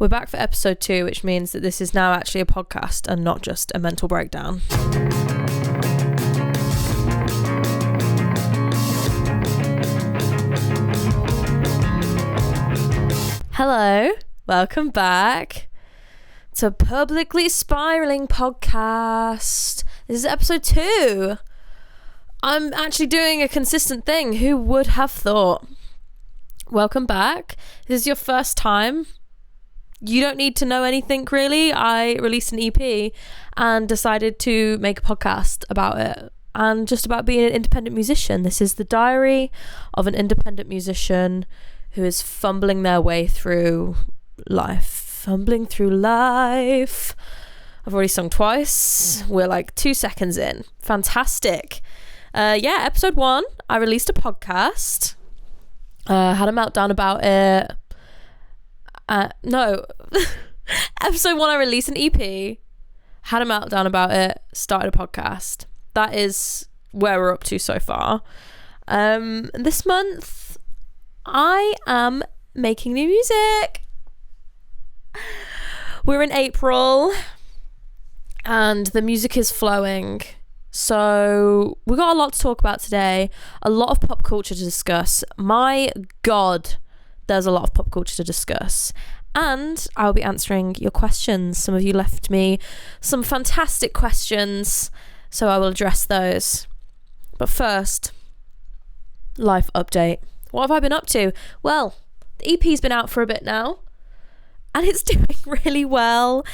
We're back for episode 2, which means that this is now actually a podcast and not just a mental breakdown. Hello, welcome back to Publicly Spiraling Podcast. This is episode 2. I'm actually doing a consistent thing. Who would have thought? Welcome back. This is your first time. You don't need to know anything really. I released an EP and decided to make a podcast about it and just about being an independent musician. This is the diary of an independent musician who is fumbling their way through life. I've already sung twice. We're like 2 seconds in. Fantastic. Episode 1, I released a podcast. Had a meltdown about it. Episode 1, I released an EP. Had a meltdown about it. Started a podcast. That is where we're up to so far. This month, I am making new music. We're in April, and the music is flowing. So we got a lot to talk about today, a lot of pop culture to discuss. My God, there's a lot of pop culture to discuss. And I'll be answering your questions. Some of you left me some fantastic questions, so I will address those. But first, life update. What have I been up to? Well, the EP's been out for a bit now, and it's doing really well.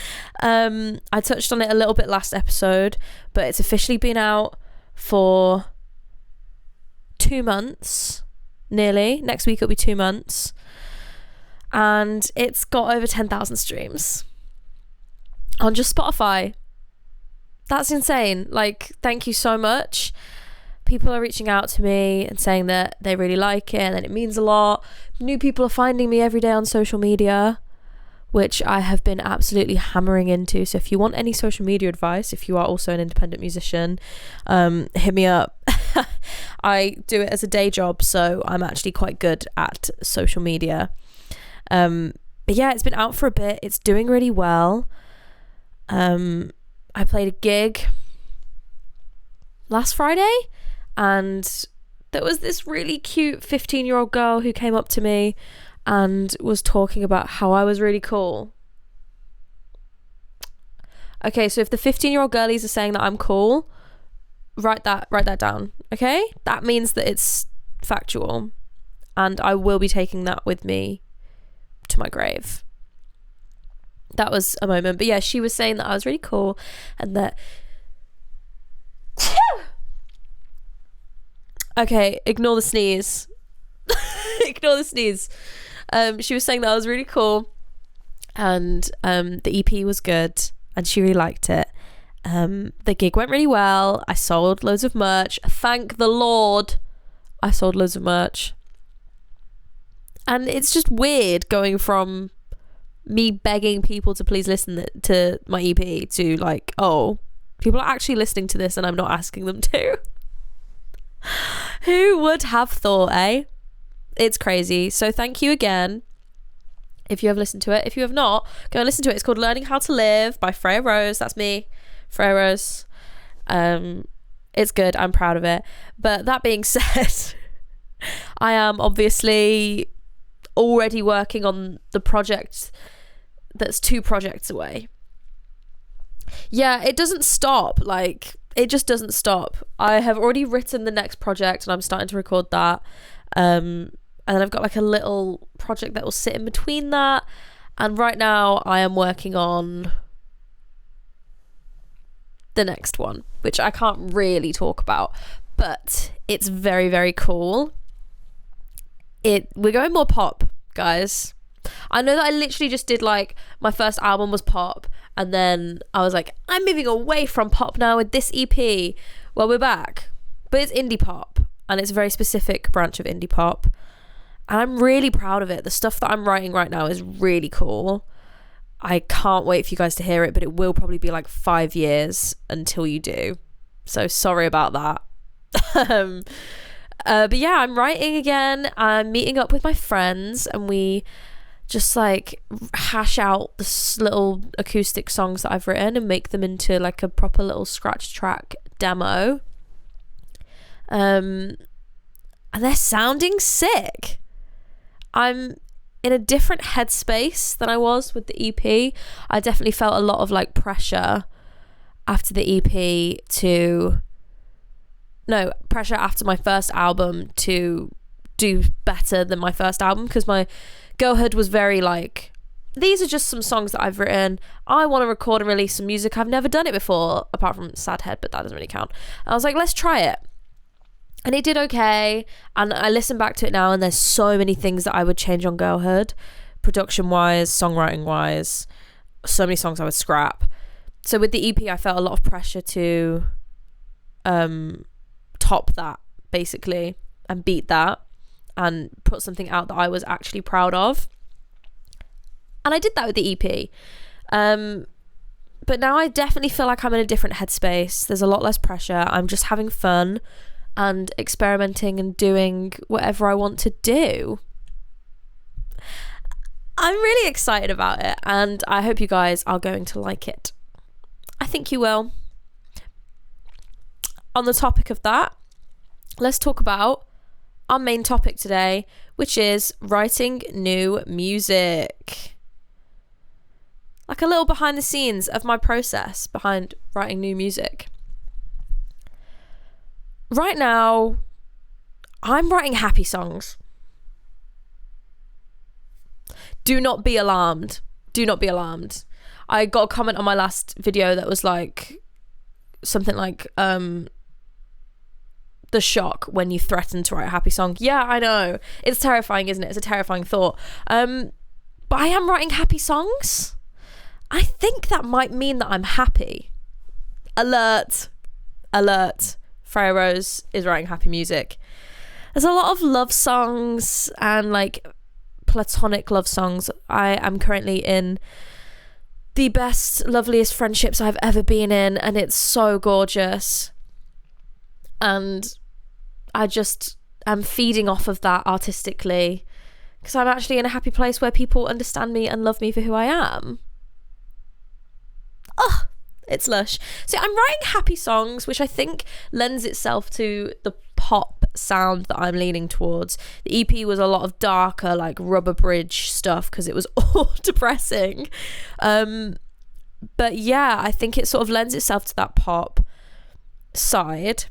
I touched on it a little bit last episode, but it's officially been out for 2 months, nearly. Next week it'll be 2 months. And it's got over 10,000 streams on just Spotify. That's insane. Like, thank you so much. People are reaching out to me and saying that they really like it and it means a lot. New people are finding me every day on social media, which I have been absolutely hammering into. So if you want any social media advice, if you are also an independent musician, hit me up. I do it as a day job, so I'm actually quite good at social media. But yeah, it's been out for a bit. It's doing really well. I played a gig last Friday, and there was this really cute 15-year-old girl who came up to me and was talking about how I was really cool. Okay, so if the 15-year-old girlies are saying that I'm cool, write that down, okay? That means that it's factual, and I will be taking that with me to my grave. That was a moment. But yeah, she was saying that I was really cool and that okay, ignore the sneeze. Ignore the sneeze. She was saying that I was really cool and the EP was good and she really liked it. The gig went really well. I sold loads of merch. Thank the Lord I sold loads of merch. And it's just weird going from me begging people to please listen to my EP to like, oh, people are actually listening to this and I'm not asking them to. Who would have thought, eh? It's crazy. So thank you again if you have listened to it. If you have not, go and listen to it. It's called Learning How to Live by Freya Rose. That's me, Freya Rose. It's good. I'm proud of it. But that being said, I am obviously already working on the project that's 2 projects away. Yeah, it doesn't stop. Like, it just doesn't stop. I have already written the next project and I'm starting to record that. And then I've got like a little project that will sit in between that. And right now I am working on the next one, which I can't really talk about, but it's very, very cool. We're going more pop, guys. I know that I literally just did like my first album was pop and then I was like, I'm moving away from pop now with this EP. Well, we're back, but it's indie pop and it's a very specific branch of indie pop and I'm really proud of it. The stuff that I'm writing right now is really cool. I can't wait for you guys to hear it, but it will probably be like 5 years until you do, so sorry about that. But yeah, I'm writing again. I'm meeting up with my friends and we just like hash out the little acoustic songs that I've written and make them into like a proper little scratch track demo. And they're sounding sick. I'm in a different headspace than I was with the EP. I definitely felt a lot of like pressure after the EP pressure after my first album to do better than my first album, because my Girlhood was very like, these are just some songs that I've written. I want to record and release some music. I've never done it before, apart from Sad Head, but that doesn't really count. I was like, let's try it. And it did okay. And I listen back to it now, and there's so many things that I would change on Girlhood, production-wise, songwriting-wise. So many songs I would scrap. So with the EP, I felt a lot of pressure to top that, basically, and beat that, and put something out that I was actually proud of. And I did that with the EP. But now I definitely feel like I'm in a different headspace. There's a lot less pressure. I'm just having fun and experimenting and doing whatever I want to do. I'm really excited about it, and I hope you guys are going to like it. I think you will. On the topic of that, let's talk about our main topic today, which is writing new music. Like a little behind the scenes of my process behind writing new music. Right now, I'm writing happy songs. Do not be alarmed. Do not be alarmed. I got a comment on my last video that was like, something like, the shock when you threaten to write a happy song. Yeah, I know. It's terrifying, isn't it? It's a terrifying thought. But I am writing happy songs. I think that might mean that I'm happy. Alert. Freya Rose is writing happy music. There's a lot of love songs and like platonic love songs. I am currently in the best, loveliest friendships I've ever been in, and it's so gorgeous. And I just am feeding off of that artistically, because I'm actually in a happy place where people understand me and love me for who I am. Oh, it's lush. So I'm writing happy songs, which I think lends itself to the pop sound that I'm leaning towards. The EP was a lot of darker, like Rubber Bridge stuff, because it was all depressing. But yeah, I think it sort of lends itself to that pop side.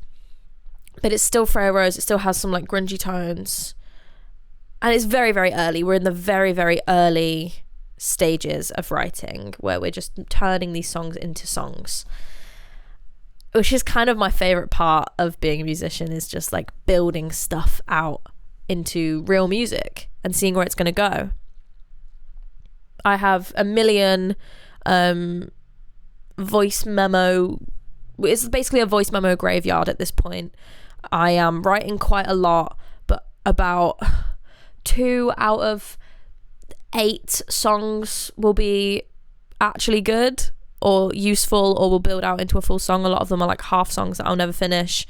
But it's still Freya Rose. It still has some like grungy tones. And it's very, very early. We're in the very, very early stages of writing, where we're just turning these songs into songs, which is kind of my favorite part of being a musician, is just like building stuff out into real music and seeing where it's going to go. I have a million voice memo. It's basically a voice memo graveyard at this point. I am writing quite a lot, but about 2 out of 8 songs will be actually good or useful or will build out into a full song. A lot of them are like half songs that I'll never finish,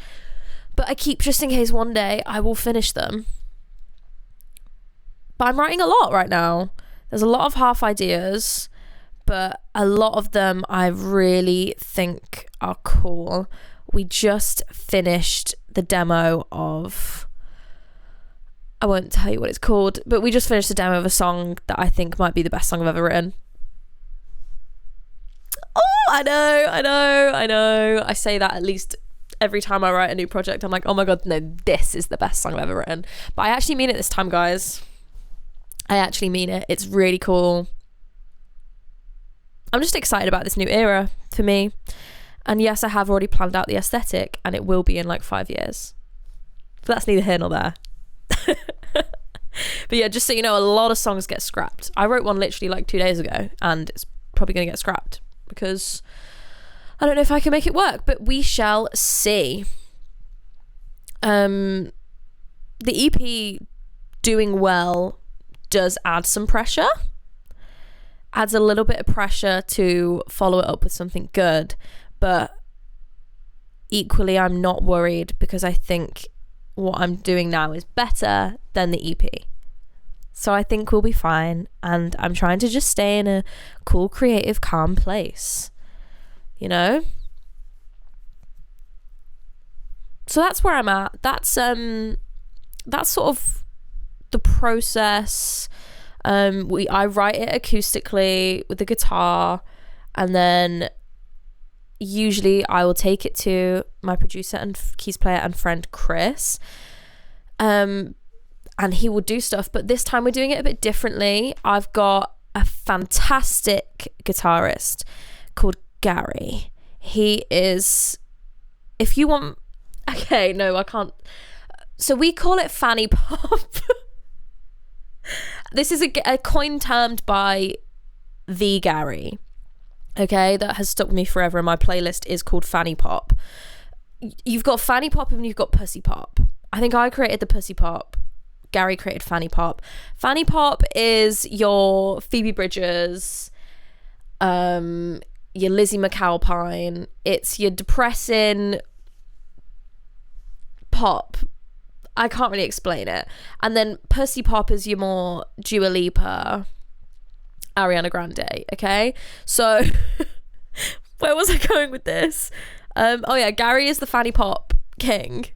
but I keep just in case one day I will finish them. But I'm writing a lot right now. There's a lot of half ideas, but a lot of them I really think are cool. We just finished the demo of, I won't tell you what it's called, but we just finished the demo of a song that I think might be the best song I've ever written. Oh, I know. I say that at least every time I write a new project. I'm like, oh my god, no, this is the best song I've ever written. But I actually mean it this time, guys. I actually mean it. It's really cool. I'm just excited about this new era for me. And yes, I have already planned out the aesthetic, and it will be in like 5 years. But that's neither here nor there. But yeah, just so you know, a lot of songs get scrapped. I wrote one literally like 2 days ago, and it's probably going to get scrapped because I don't know if I can make it work, but we shall see. The EP doing well does add some pressure. Adds a little bit of pressure to follow it up with something good, but equally I'm not worried, because I think what I'm doing now is better than the EP. So I think we'll be fine. And I'm trying to just stay in a cool, creative, calm place, you know? So that's where I'm at. That's sort of the process. I write it acoustically with the guitar, and then usually I will take it to my producer and keys player and friend Chris, and he will do stuff. But this time we're doing it a bit differently. I've got a fantastic guitarist called Gary. He is, if you want, okay, no, I can't. So we call it fanny pop. This is a coin termed by the Gary, okay, that has stuck with me forever, and my playlist is called fanny pop. You've got fanny pop and you've got pussy pop. I think I created the pussy pop. Gary created fanny pop. Fanny pop is your Phoebe Bridgers, your Lizzie McAlpine. It's your depressing pop. I can't really explain it. And then pussy pop is your more Dua Lipa, Ariana Grande, okay? So where was I going with this? Oh yeah, Gary is the fanny pop king.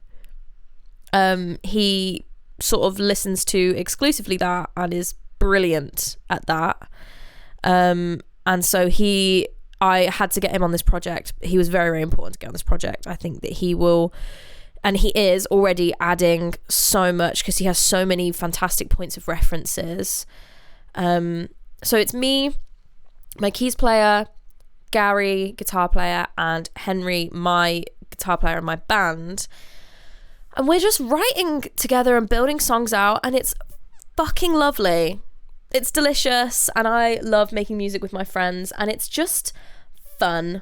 He sort of listens to exclusively that and is brilliant at that. And so I had to get him on this project. He was very, very important to get on this project. I think that he will, and he is already adding so much because he has so many fantastic points of references. So it's me, my keys player, Gary, guitar player, and Henry, my guitar player in my band. And we're just writing together and building songs out, and it's fucking lovely. It's delicious, and I love making music with my friends, and it's just fun.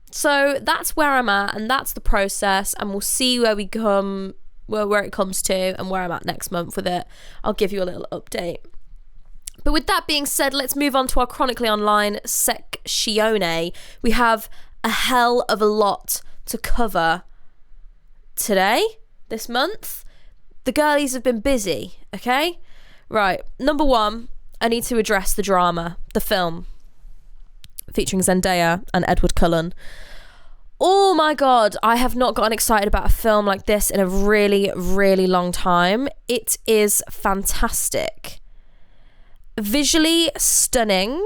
So that's where I'm at, and that's the process, and we'll see where we come, where it comes to, and where I'm at next month with it. I'll give you a little update. But with that being said, let's move on to our Chronically Online section. We have a hell of a lot to cover today, this month. The girlies have been busy, okay? Right, number one, I need to address the drama, the film, featuring Zendaya and Edward Cullen. Oh my God, I have not gotten excited about a film like this in a really, really long time. It is fantastic. Visually stunning.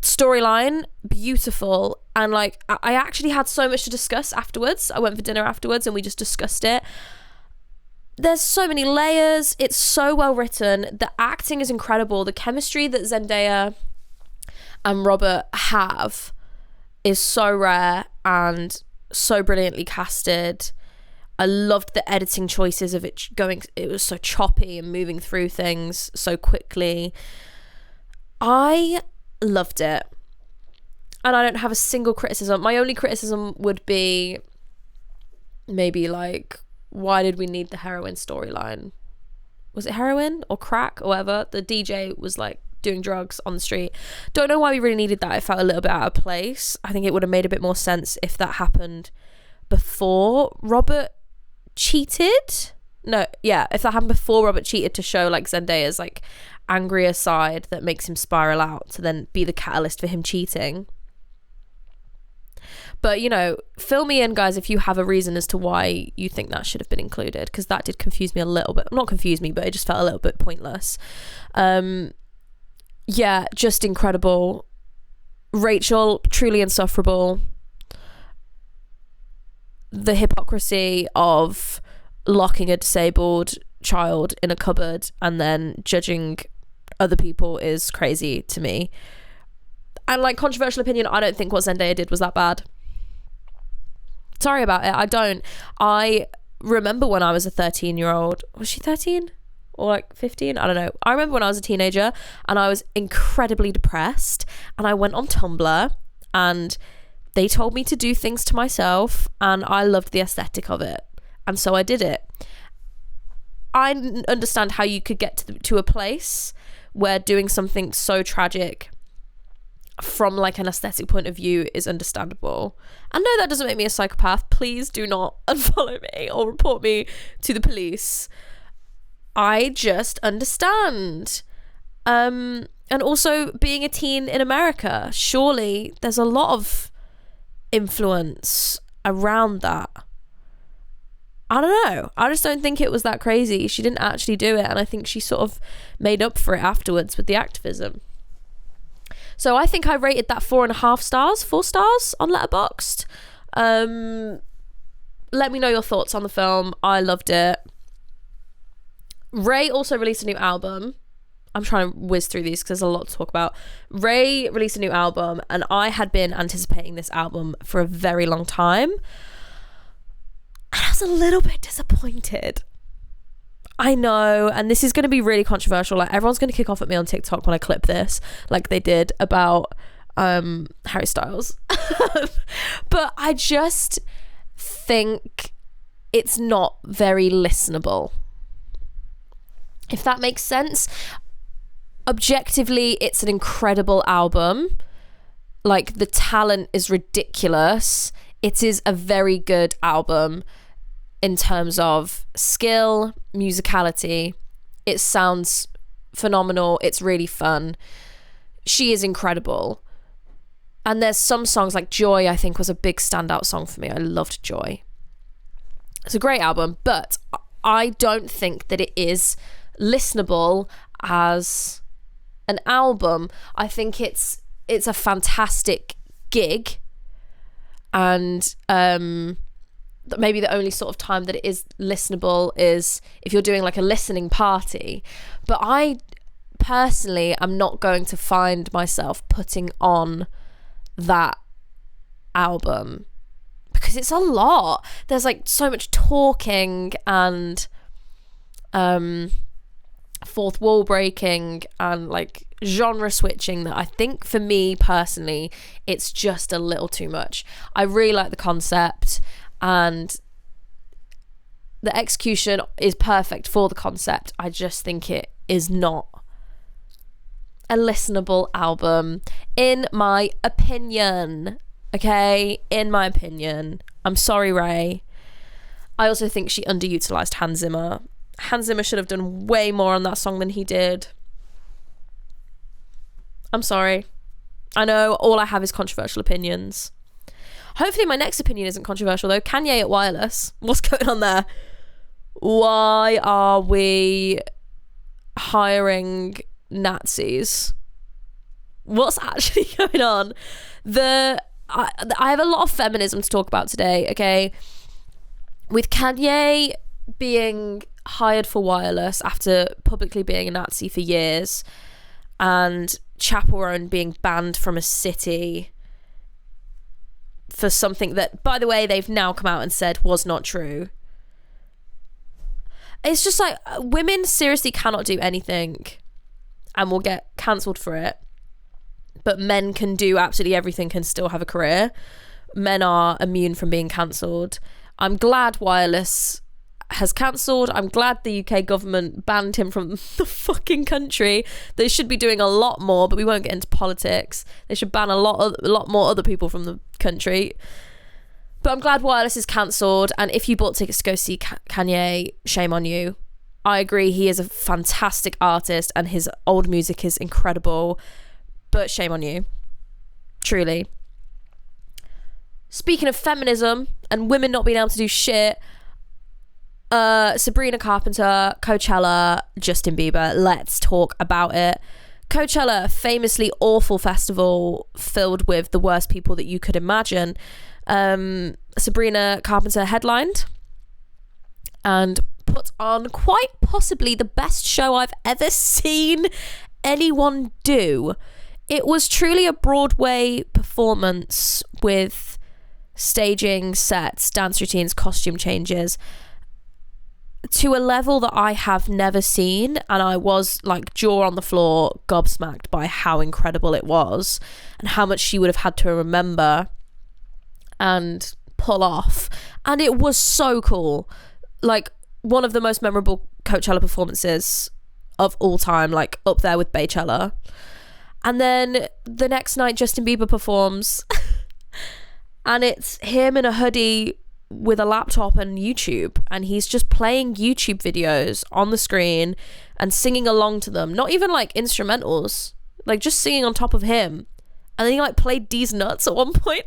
Storyline beautiful, and like I actually had so much to discuss afterwards. I went for dinner afterwards and we just discussed it. There's so many layers. It's so well written. The acting is incredible. The chemistry that Zendaya and Robert have is so rare and so brilliantly casted. I loved the editing choices of it going, it was so choppy and moving through things so quickly. I loved it. And I don't have a single criticism. My only criticism would be maybe like, why did we need the heroin storyline? Was it heroin or crack or whatever? The DJ was like doing drugs on the street. Don't know why we really needed that. It felt a little bit out of place. I think it would have made a bit more sense if that happened before Robert cheated. No, yeah, if that happened before Robert cheated, to show like Zendaya's like angrier side that makes him spiral out to then be the catalyst for him cheating. But, you know, fill me in, guys, if you have a reason as to why you think that should have been included, because that did confuse me a little bit. Not confuse me, but it just felt a little bit pointless. Yeah, just incredible. Rachel, truly insufferable. The hypocrisy of locking a disabled child in a cupboard and then judging other people is crazy to me. And like, controversial opinion, I don't think what Zendaya did was that bad. Sorry about it. I remember when I was a 13-year-old. Was she 13? Or like 15? I don't know. I remember when I was a teenager and I was incredibly depressed, and I went on Tumblr and they told me to do things to myself, and I loved the aesthetic of it. And so I did it. I understand how you could get to a place where doing something so tragic from like an aesthetic point of view is understandable. And no, that doesn't make me a psychopath. Please do not unfollow me or report me to the police. I just understand. And also being a teen in America, surely there's a lot of influence around that. I don't know. I just don't think it was that crazy. She didn't actually do it, and I think she sort of made up for it afterwards with the activism. So I think I rated that 4.5 stars, 4 stars on Letterboxd. Let me know your thoughts on the film. I loved it. Raye also released a new album. I'm trying to whiz through these because there's a lot to talk about. Raye released a new album, and I had been anticipating this album for a very long time. And I was a little bit disappointed. I know, and this is going to be really controversial. Like, everyone's going to kick off at me on TikTok when I clip this, like they did about Harry Styles. But I just think it's not very listenable, if that makes sense. Objectively, it's an incredible album. Like, the talent is ridiculous. It is a very good album in terms of skill, musicality. It sounds phenomenal. It's really fun. She is incredible. And there's some songs like Joy, I think, was a big standout song for me. I loved Joy. It's a great album, but I don't think that it is listenable as an album. I think it's a fantastic gig, and maybe the only sort of time that it is listenable is if you're doing like a listening party. But I personally am not going to find myself putting on that album because it's a lot. There's like so much talking and fourth wall breaking and like genre switching that I think for me personally it's just a little too much. I really like the concept and the execution is perfect for the concept. I just think it is not a listenable album in my opinion. Okay, in my opinion. I'm sorry, Raye. I also think she underutilized Hans Zimmer. Hans Zimmer should have done way more on that song than he did. I'm sorry. I know all I have is controversial opinions. Hopefully my next opinion isn't controversial though. Kanye at Wireless. What's going on there? Why are we hiring Nazis? What's actually going on? I have a lot of feminism to talk about today, okay? With Kanye being hired for Wireless after publicly being a Nazi for years, and Chapel Roan being banned from a city for something that, by the way, they've now come out and said was not true. It's just like, women seriously cannot do anything and will get cancelled for it, but men can do absolutely everything and still have a career. Men are immune from being cancelled. I'm glad Wireless has cancelled. I'm glad the UK government banned him from the fucking country. They should be doing a lot more, but we won't get into politics. They should ban a lot more other people from the country. But I'm glad Wireless is cancelled, and if you bought tickets to go see Kanye, shame on you. I agree, he is a fantastic artist and his old music is incredible, but shame on you. Truly. Speaking of feminism and women not being able to do shit, Sabrina, Carpenter, Coachella, Justin Bieber, let's talk about it. Coachella, famously awful festival filled with the worst people that you could imagine. Sabrina Carpenter headlined and put on quite possibly the best show I've ever seen anyone do. It was truly a Broadway performance with staging, sets, dance routines, costume changes to a level that I have never seen, and I was like jaw on the floor, gobsmacked by how incredible it was and how much she would have had to remember and pull off. And it was so cool, like one of the most memorable Coachella performances of all time, like up there with Baychella. And then the next night Justin Bieber performs and it's him in a hoodie with a laptop and YouTube, and he's just playing YouTube videos on the screen and singing along to them, not even like instrumentals, like just singing on top of him. And then he like played D's Nuts at one point.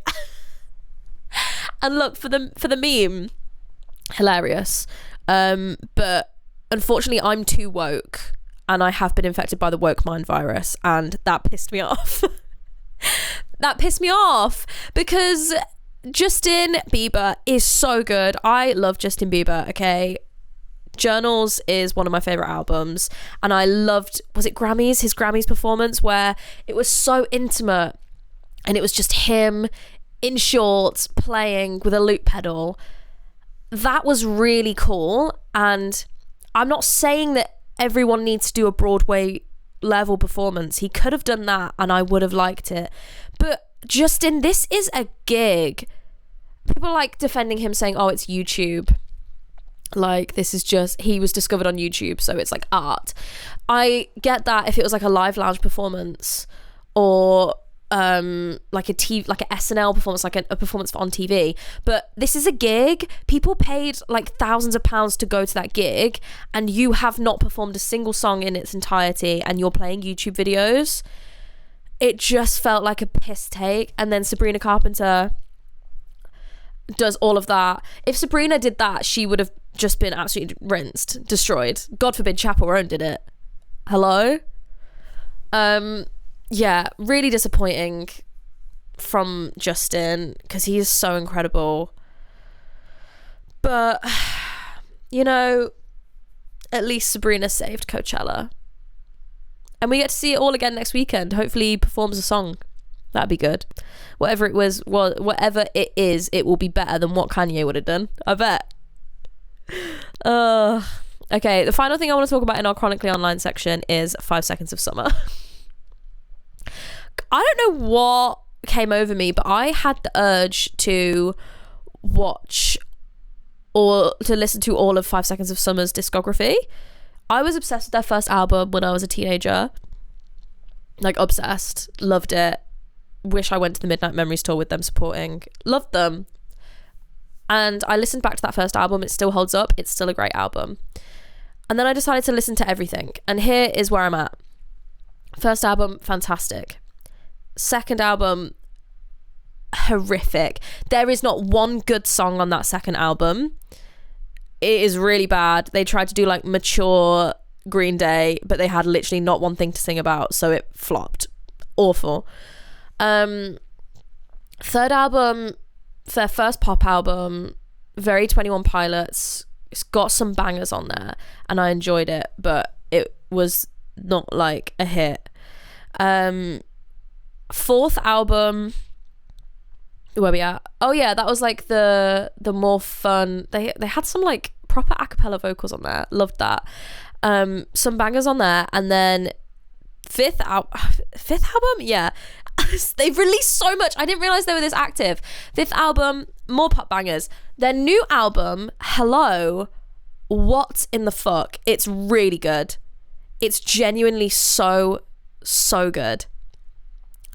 And look, for the meme, hilarious. But unfortunately I'm too woke, and I have been infected by the woke mind virus, and that pissed me off. That pissed me off because Justin Bieber is so good. I love Justin Bieber, okay? Journals is one of my favorite albums, and I loved, was it Grammys? His Grammys performance, where it was so intimate and it was just him in shorts playing with a loop pedal. That was really cool. And I'm not saying that everyone needs to do a Broadway level performance. He could have done that and I would have liked it. But Justin, this is a gig. People are like defending him, saying, oh, it's YouTube. Like, this is just, he was discovered on YouTube, so it's like art. I get that if it was like a live lounge performance, or like a SNL performance, like a performance on TV. But this is a gig. People paid like thousands of pounds to go to that gig, and you have not performed a single song in its entirety, and you're playing YouTube videos. It just felt like a piss take. And then Sabrina Carpenter does all of that. If Sabrina did that, she would have just been absolutely rinsed, destroyed. God forbid Chappell Roan did it. Hello? Yeah, really disappointing from Justin, because he is so incredible. But, you know, at least Sabrina saved Coachella. And we get to see it all again next weekend. Hopefully he performs a song. That'd be good. Whatever it was, whatever it is, it will be better than what Kanye would have done. I bet. Okay, the final thing I want to talk about in our Chronically Online section is 5 Seconds of Summer. I don't know what came over me, but I had the urge to watch or to listen to all of 5 Seconds of Summer's discography. I was obsessed with their first album when I was a teenager. Like, obsessed. Loved it. Wish I went to the Midnight Memories tour with them supporting. Loved them. And I listened back to that first album. It still holds up. It's still a great album. And then I decided to listen to everything. And here is where I'm at. First album, fantastic. Second album, horrific. There is not one good song on that second album. It is really bad. They tried to do like mature Green Day, but they had literally not one thing to sing about, so it flopped. Awful. Third album, their first pop album, very 21 Pilots. It's got some bangers on there, and I enjoyed it, but it was not like a hit. Fourth album, where we at? Oh yeah, that was like the more fun. They had some like proper a cappella vocals on there. Loved that. Some bangers on there, and then fifth album, yeah. They've released so much. I didn't realize they were this active. Fifth album, more pop bangers. Their new album, Hello, what in the fuck? It's really good. It's genuinely so good.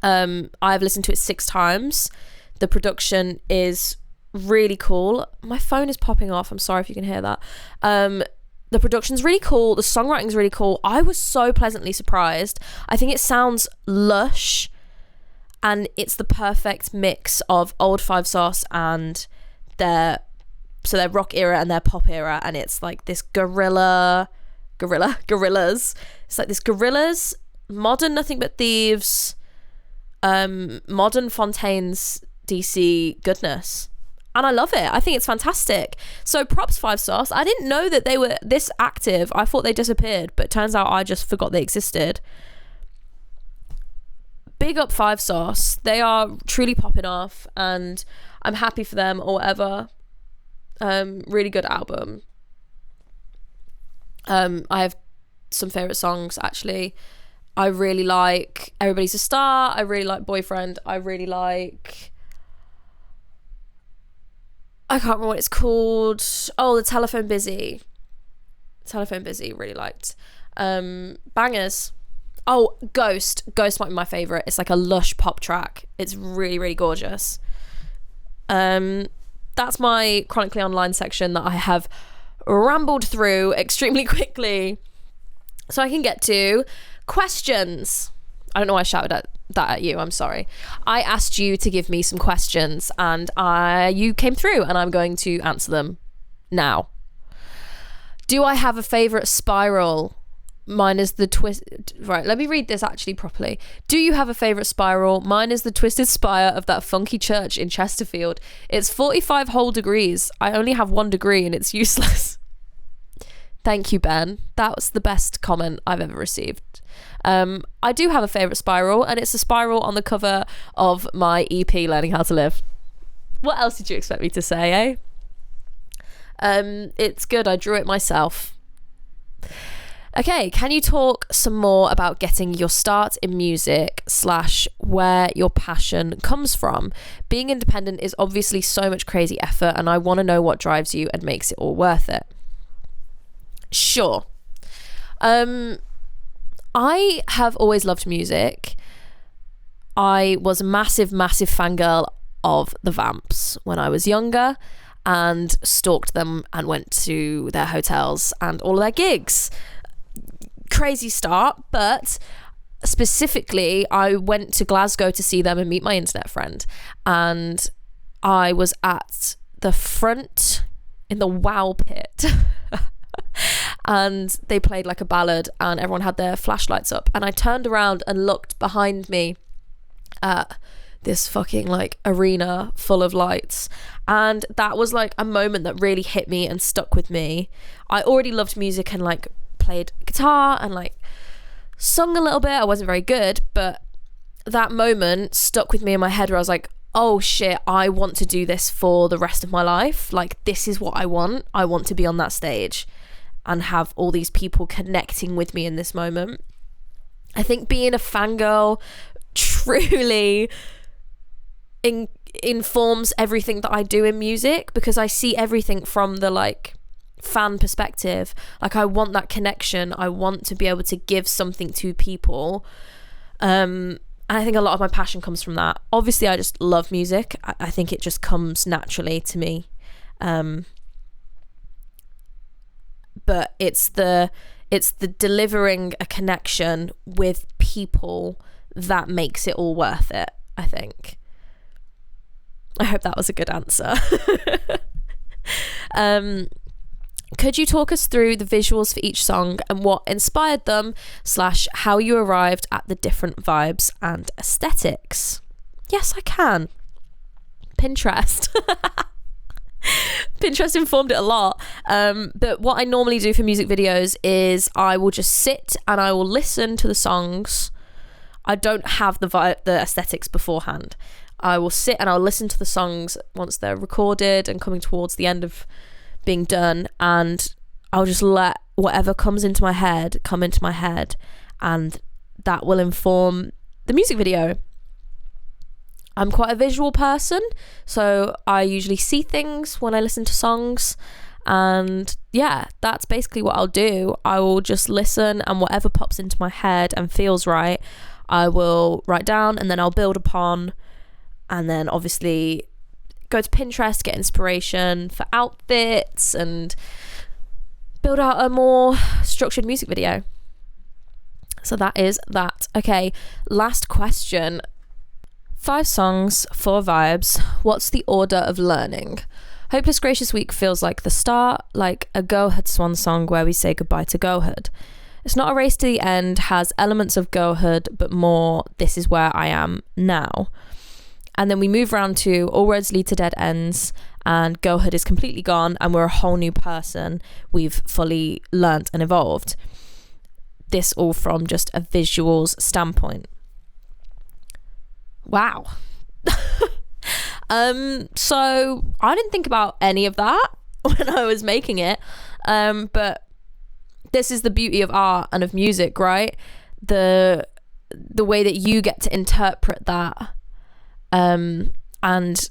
I've listened to it 6 times. The production is really cool. My phone is popping off. I'm sorry if you can hear that. The production's really cool. The songwriting's really cool. I was so pleasantly surprised. I think it sounds lush, and it's the perfect mix of old Five Sauce and their rock era and their pop era, and it's like this gorillas. It's like this Gorillaz, modern Nothing But Thieves, modern Fontaines DC goodness. And I love it. I think it's fantastic. So props Five Sauce. I didn't know that they were this active. I thought they disappeared, but it turns out I just forgot they existed. Big up Five Sauce. They are truly popping off, and I'm happy for them or whatever. Really good album. I have some favourite songs actually. I really like Everybody's a Star. I really like Boyfriend. I really like, I can't remember what it's called. Oh, the Telephone Busy, really liked. Bangers. Oh, Ghost might be my favourite. It's like a lush pop track. It's really, really gorgeous. that's my chronically online section that I have rambled through extremely quickly so I can get to questions. I don't know why I shouted that at you. I'm sorry. I asked you to give me some questions and you came through, and I'm going to answer them now. Do I have a favourite spiral? Mine is the twist. Right, let me read this actually properly. Do you have a favourite spiral? Mine is the twisted spire of that funky church in Chesterfield. It's 45 whole degrees. I only have 1 degree and it's useless. Thank you, Ben. That was the best comment I've ever received. I do have a favourite spiral, and it's a spiral on the cover of my EP, Learning How to Live. What else did you expect me to say, eh? It's good. I drew it myself. Okay, can you talk some more about getting your start in music / where your passion comes from? Being independent is obviously so much crazy effort, and I want to know what drives you and makes it all worth it. Sure. I have always loved music. I was a massive fangirl of the Vamps when I was younger, and stalked them and went to their hotels and all of their gigs. Crazy start, but specifically I went to Glasgow to see them and meet my internet friend, and I was at the front in the Wow pit and they played like a ballad and everyone had their flashlights up, and I turned around and looked behind me at this fucking like arena full of lights, and that was like a moment that really hit me and stuck with me. I already loved music and like played guitar and like sung a little bit. I wasn't very good, but that moment stuck with me in my head where I was like, oh shit, I want to do this for the rest of my life. Like, this is what I want. I want to be on that stage and have all these people connecting with me in this moment. I think being a fangirl truly informs everything that I do in music, because I see everything from the like fan perspective. Like, I want that connection. I want to be able to give something to people. And I think a lot of my passion comes from that. Obviously, I just love music. I think it just comes naturally to me. But it's the delivering a connection with people that makes it all worth it, I think. I hope that was a good answer. Could you talk us through the visuals for each song and what inspired them / how you arrived at the different vibes and aesthetics? Yes, I can. Pinterest. Pinterest informed it a lot. But what I normally do for music videos is I will just sit and I will listen to the songs. I don't have the aesthetics beforehand. I will sit and I'll listen to the songs once they're recorded and coming towards the end of being done, and I'll just let whatever comes into my head come into my head, and that will inform the music video. I'm quite a visual person, so I usually see things when I listen to songs, and yeah, that's basically what I'll do. I will just listen, and whatever pops into my head and feels right, I will write down, and then I'll build upon, and then obviously go to Pinterest, get inspiration for outfits, and build out a more structured music video. So that is that. Okay, last question. 5 songs, 4 vibes. What's the order of learning? Hopeless Gracious Week feels like the start, like a Girlhood swan song where we say goodbye to girlhood. It's not a race to the end, has elements of girlhood, but more this is where I am now. And then we move around to all roads lead to dead ends, and girlhood is completely gone and we're a whole new person. We've fully learnt and evolved. This all from just a visuals standpoint. Wow. So I didn't think about any of that when I was making it. But this is the beauty of art and of music, right? The way that you get to interpret that. And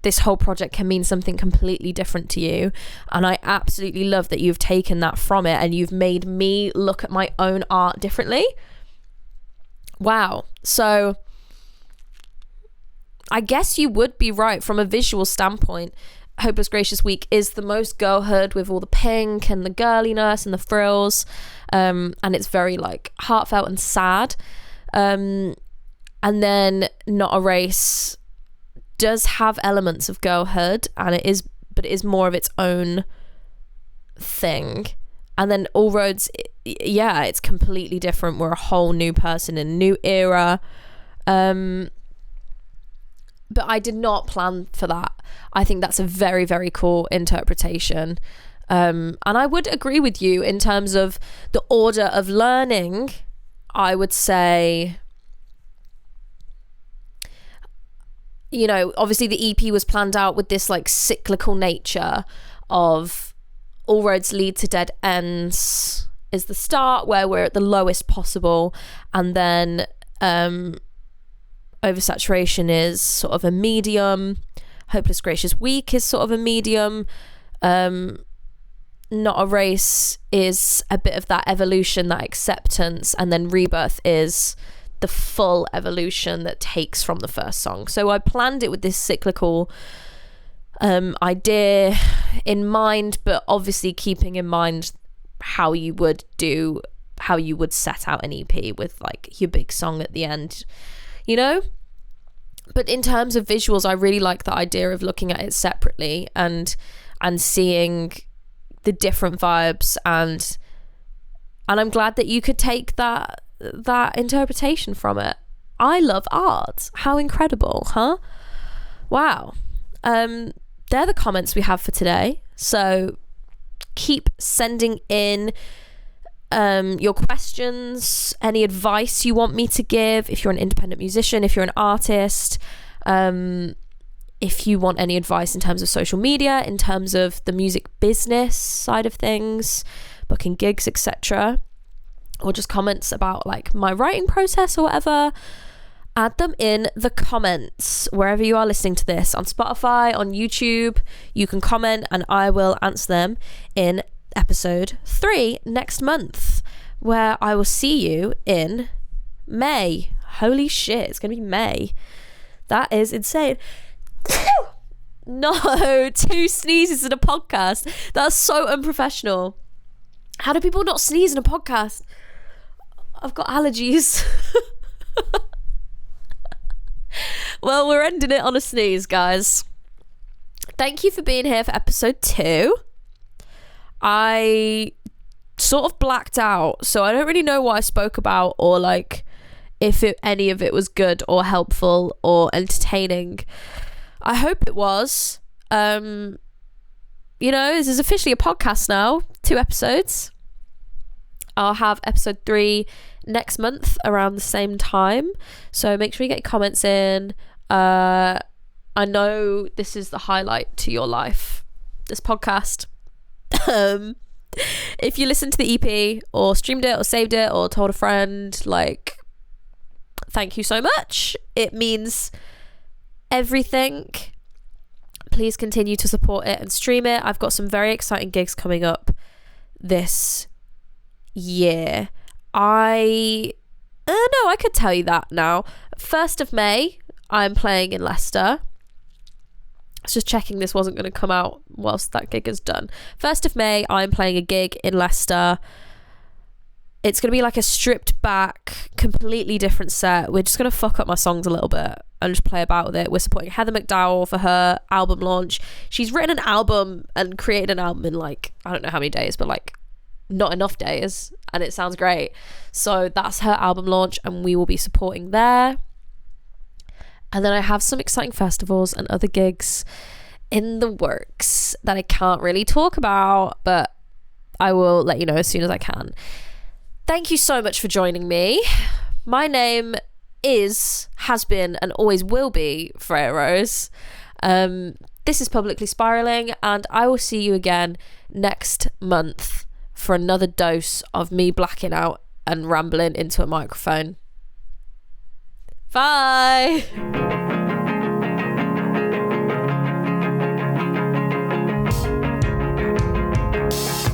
this whole project can mean something completely different to you, and I absolutely love that you've taken that from it and you've made me look at my own art differently. Wow. So I guess you would be right from a visual standpoint. Hopeless Gracious Week is the most girlhood, with all the pink and the girliness and the frills, and it's very like heartfelt and sad. And then Not a Race does have elements of girlhood, and it is more of its own thing. And then All Roads, yeah, it's completely different. We're a whole new person in a new era. But I did not plan for that. I think that's a very, very cool interpretation. And I would agree with you in terms of the order of learning. I would say, you know, obviously the EP was planned out with this like cyclical nature of All Roads Lead to Dead Ends is the start, where we're at the lowest possible, and then Oversaturation is sort of a medium. Hopeless Gracious Week is sort of a medium. Not a Race is a bit of that evolution, that acceptance, and then Rebirth is the full evolution that takes from the first song. So I planned it with this cyclical idea in mind, but obviously keeping in mind how you would set out an EP with like your big song at the end, you know? But in terms of visuals, I really like the idea of looking at it separately and seeing the different vibes, and I'm glad that you could take that interpretation from it. I love art. How incredible, huh? Wow. They're the comments we have for today. So keep sending in your questions, any advice you want me to give, if you're an independent musician, if you're an artist, if you want any advice in terms of social media, in terms of the music business side of things, booking gigs, etc., or just comments about like my writing process or whatever, add them in the comments wherever you are listening to this, on Spotify, on YouTube. You can comment and I will answer them in episode 3 next month, where I will see you in May. Holy shit, it's gonna be May. That is insane. No, 2 sneezes in a podcast. That's so unprofessional. How do people not sneeze in a podcast? I've got allergies. Well, we're ending it on a sneeze, guys. Thank you for being here for episode 2. I sort of blacked out, so I don't really know what I spoke about, or like if any of it was good or helpful or entertaining. I hope it was. You know, this is officially a podcast now. 2 episodes. I'll have episode 3 next month around the same time, so make sure you get your comments in. I know this is the highlight to your life, this podcast. If you listened to the EP or streamed it or saved it or told a friend, like, thank you so much. It means everything. Please continue to support it and stream it. I've got some very exciting gigs coming up this year. I could tell you that now. 1st of May, I'm playing in Leicester. I was just checking this wasn't going to come out whilst that gig is done. 1st of May, I'm playing a gig in Leicester. It's going to be like a stripped back, completely different set. We're just going to fuck up my songs a little bit and just play about with it. We're supporting Heather McDowell for her album launch. She's written an album and created an album in like, I don't know how many days, but like not enough days, and it sounds great. So that's her album launch, and we will be supporting there. And then I have some exciting festivals and other gigs in the works that I can't really talk about, but I will let you know as soon as I can. Thank you so much for joining me. My name has been and always will be Freya Rose. This is Publicly Spiraling, and I will see you again next month for another dose of me blacking out and rambling into a microphone. Bye.